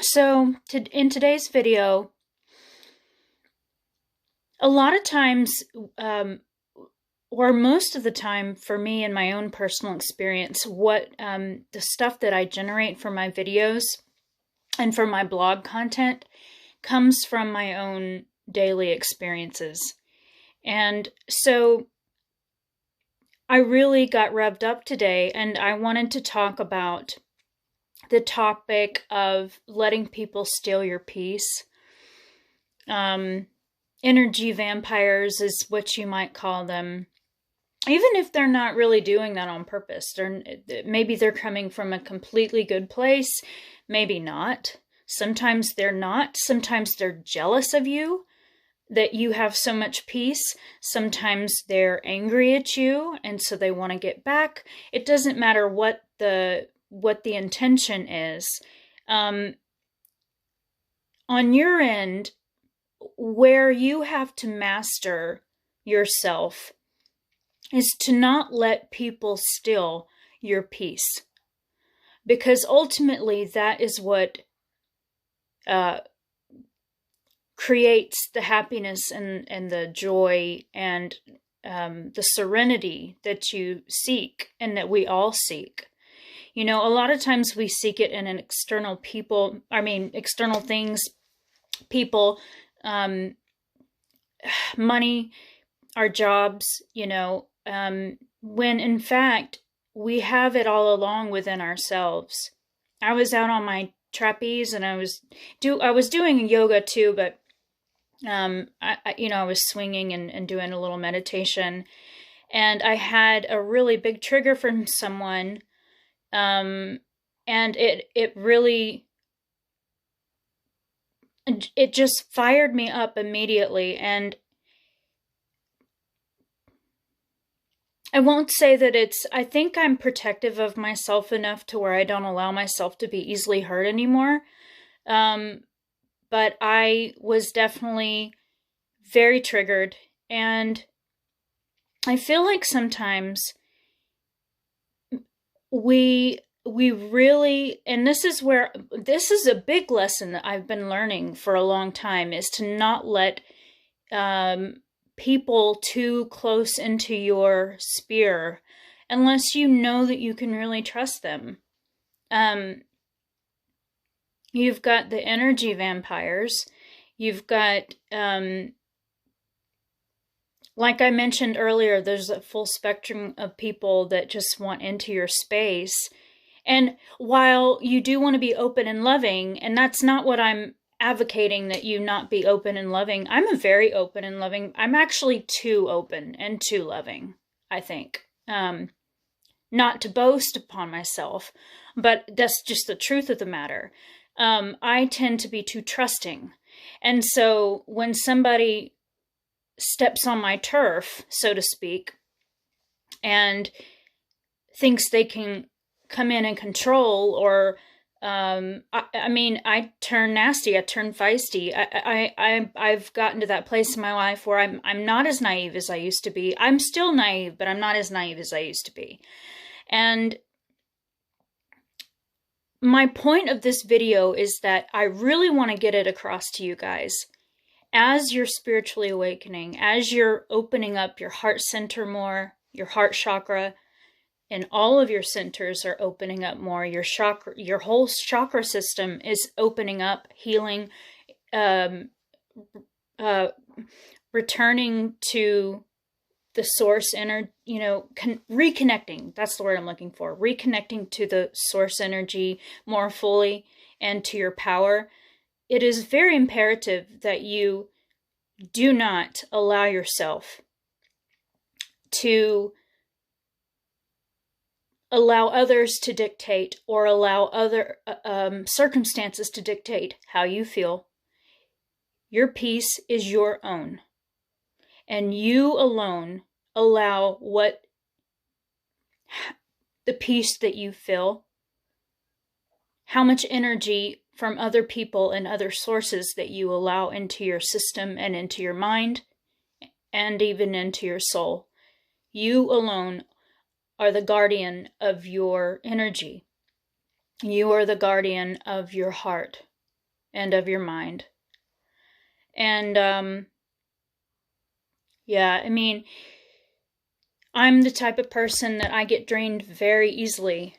So, in today's video, a lot of times, or most of the time for me in my own personal experience, what the stuff that I generate for my videos and for my blog content comes from my own daily experiences. And so I really got revved up today, and I wanted to talk about the topic of letting people steal your peace. Energy vampires is what you might call them. Even if they're not really doing that on purpose, maybe they're coming from a completely good place, maybe not. Sometimes they're not. Sometimes they're jealous of you that you have so much peace. Sometimes they're angry at you, and so they want to get back. It doesn't matter what the intention is. On your end, where you have to master yourself is to not let people steal your peace, because ultimately that is what creates the happiness and the joy and the serenity that you seek and that we all seek. You know, a lot of times we seek it in an external things, people, money, our jobs, when in fact we have it all along within ourselves. I was out on my trapeze and I was doing yoga too, but I was swinging and doing a little meditation, and I had a really big trigger from someone, and it really, it just fired me up immediately. And I won't say that I think I'm protective of myself enough to where I don't allow myself to be easily hurt anymore. But I was definitely very triggered, and I feel like sometimes we really, and this is a big lesson that I've been learning for a long time, is to not let people too close into your sphere unless you know that you can really trust them. You've got the energy vampires. You've got, like I mentioned earlier, there's a full spectrum of people that just want into your space. And while you do want to be open and loving, and that's not what I'm advocating, that you not be open and loving. I'm a very open and loving. I'm actually too open and too loving, I think. Not to boast upon myself, but that's just the truth of the matter. I tend to be too trusting. And so when somebody steps on my turf, so to speak, and thinks they can come in and control, or I turn nasty, I turn feisty. I've gotten to that place in my life where I'm not as naive as I used to be. I'm still naive, but I'm not as naive as I used to be. And my point of this video is that I really want to get it across to you guys. As you're spiritually awakening, as you're opening up your heart center more, your heart chakra, and all of your centers are opening up more, your whole chakra system is opening up, healing, returning to the source energy, reconnecting. That's the word I'm looking for. Reconnecting to the source energy more fully and to your power. It is very imperative that you do not allow yourself to allow others to dictate, or allow other circumstances to dictate how you feel. Your peace is your own. And you alone allow the peace that you feel, how much energy from other people and other sources that you allow into your system and into your mind and even into your soul. You alone are the guardian of your energy. You are the guardian of your heart. and of your mind. And yeah, I mean, I'm the type of person that I get drained very easily.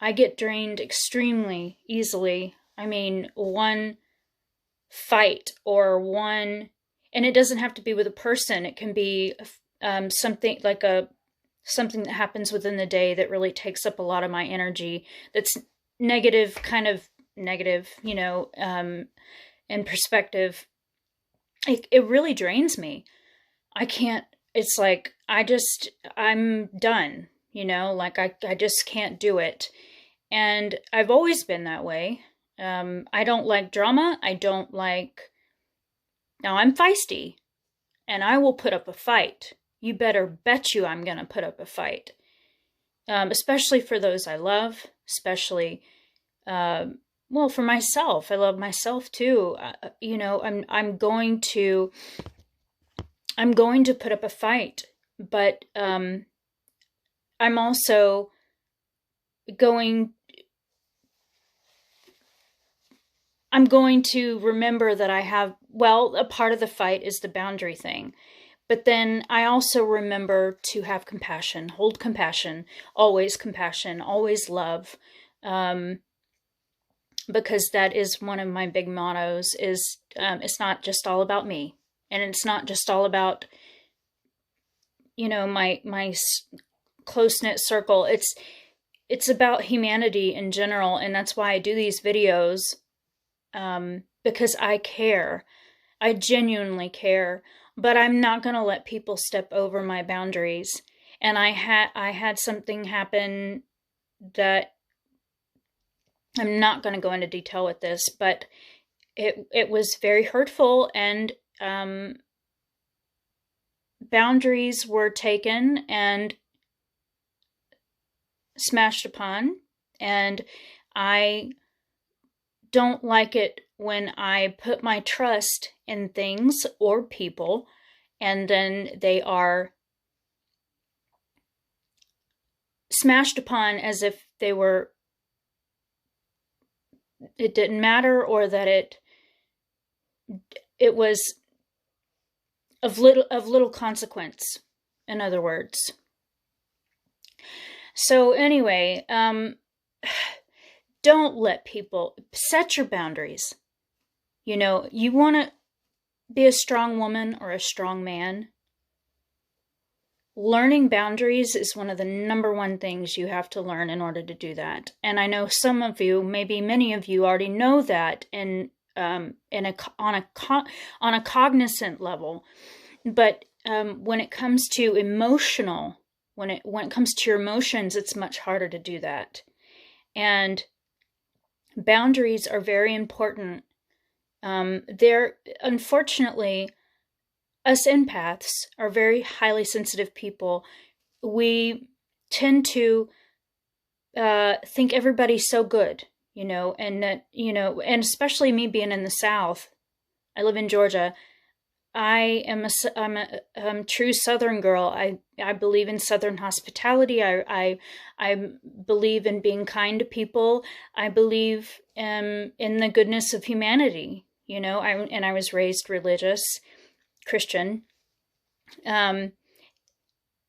I get drained extremely easily. I mean, one fight or one, and it doesn't have to be with a person. It can be something like something that happens within the day that really takes up a lot of my energy. That's negative, kind of negative, in perspective. It really drains me. I can't. It's like I'm done. Like I just can't do it. And I've always been that way. I don't like drama. Now I'm feisty and I will put up a fight. You better bet you I'm going to put up a fight. Especially for those I love, especially, for myself. I love myself too. I'm going to put up a fight, but, I'm also I'm going to remember that a part of the fight is the boundary thing. But then I also remember to have compassion, hold compassion, always love. Because that is one of my big mottos is, it's not just all about me. And it's not just all about, my close-knit circle. It's about humanity in general. And that's why I do these videos. Because I care. I genuinely care, but I'm not going to let people step over my boundaries. And I had something happen that I'm not going to go into detail with this, but it was very hurtful, and boundaries were taken and smashed upon, and I don't like it when I put my trust in things or people and then they are smashed upon as if it didn't matter, or that it was of little consequence, in other words. So anyway, don't let people set your boundaries. You want to be a strong woman or a strong man. Learning boundaries is one of the number one things you have to learn in order to do that. And I know some of you, maybe many of you, already know that on a cognizant level. But when it comes to when it comes to your emotions, it's much harder to do that. And boundaries are very important. Unfortunately, us empaths are very highly sensitive people. We tend to think everybody's so good, and that, and especially me being in the South. I live in Georgia. I'm a true Southern girl. I believe in Southern hospitality. I believe in being kind to people. I believe in the goodness of humanity. I was raised religious, Christian. Even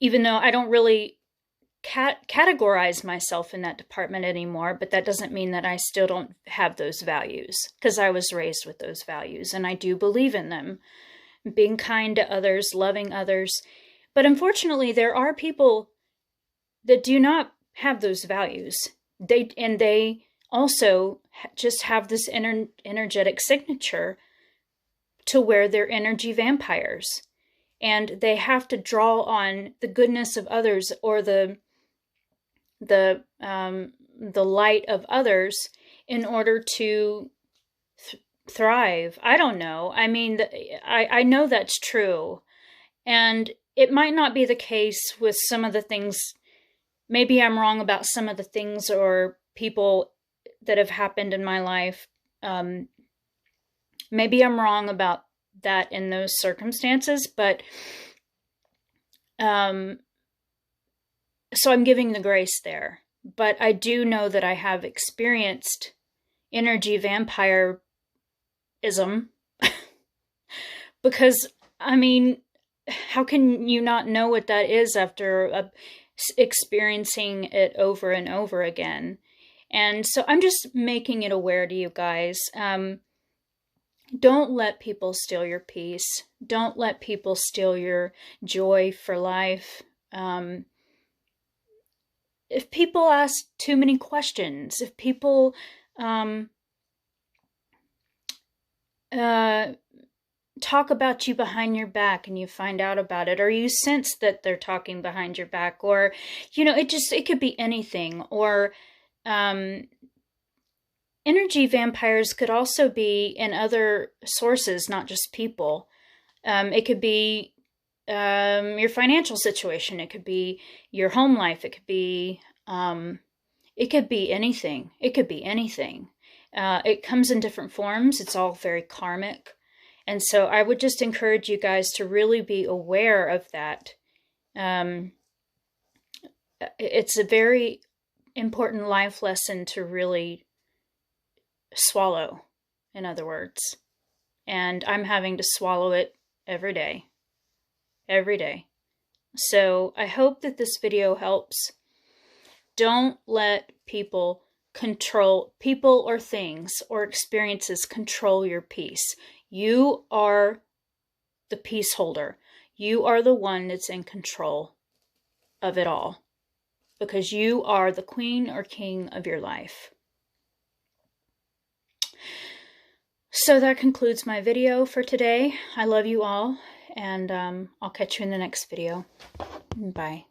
though I don't really categorize myself in that department anymore, but that doesn't mean that I still don't have those values, because I was raised with those values and I do believe in them. Being kind to others, loving others. But unfortunately, there are people that do not have those values. They also just have this energetic signature to where they're energy vampires. And they have to draw on the goodness of others, or the light of others, in order to thrive. I don't know. I mean, I know that's true. And it might not be the case with some of the things. Maybe I'm wrong about some of the things or people that have happened in my life. Maybe I'm wrong about that in those circumstances, but so I'm giving the grace there. But I do know that I have experienced energy vampire ism. Because, I mean, how can you not know what that is after experiencing it over and over again? And so I'm just making it aware to you guys. Don't let people steal your peace. Don't let people steal your joy for life. If people ask too many questions, if people talk about you behind your back and you find out about it, or you sense that they're talking behind your back, or, you know, it could be anything. Or energy vampires could also be in other sources, not just people. It could be your financial situation. It could be your home life. It could be anything. It could be anything. It comes in different forms. It's all very karmic. And so I would just encourage you guys to really be aware of that. It's a very important life lesson to really swallow, in other words. And I'm having to swallow it every day. Every day. So I hope that this video helps. Don't let people or things or experiences control your peace. You are the peace holder. You are the one that's in control of it all, because you are the queen or king of your life. So that concludes my video for today. I love you all, and I'll catch you in the next video. Bye.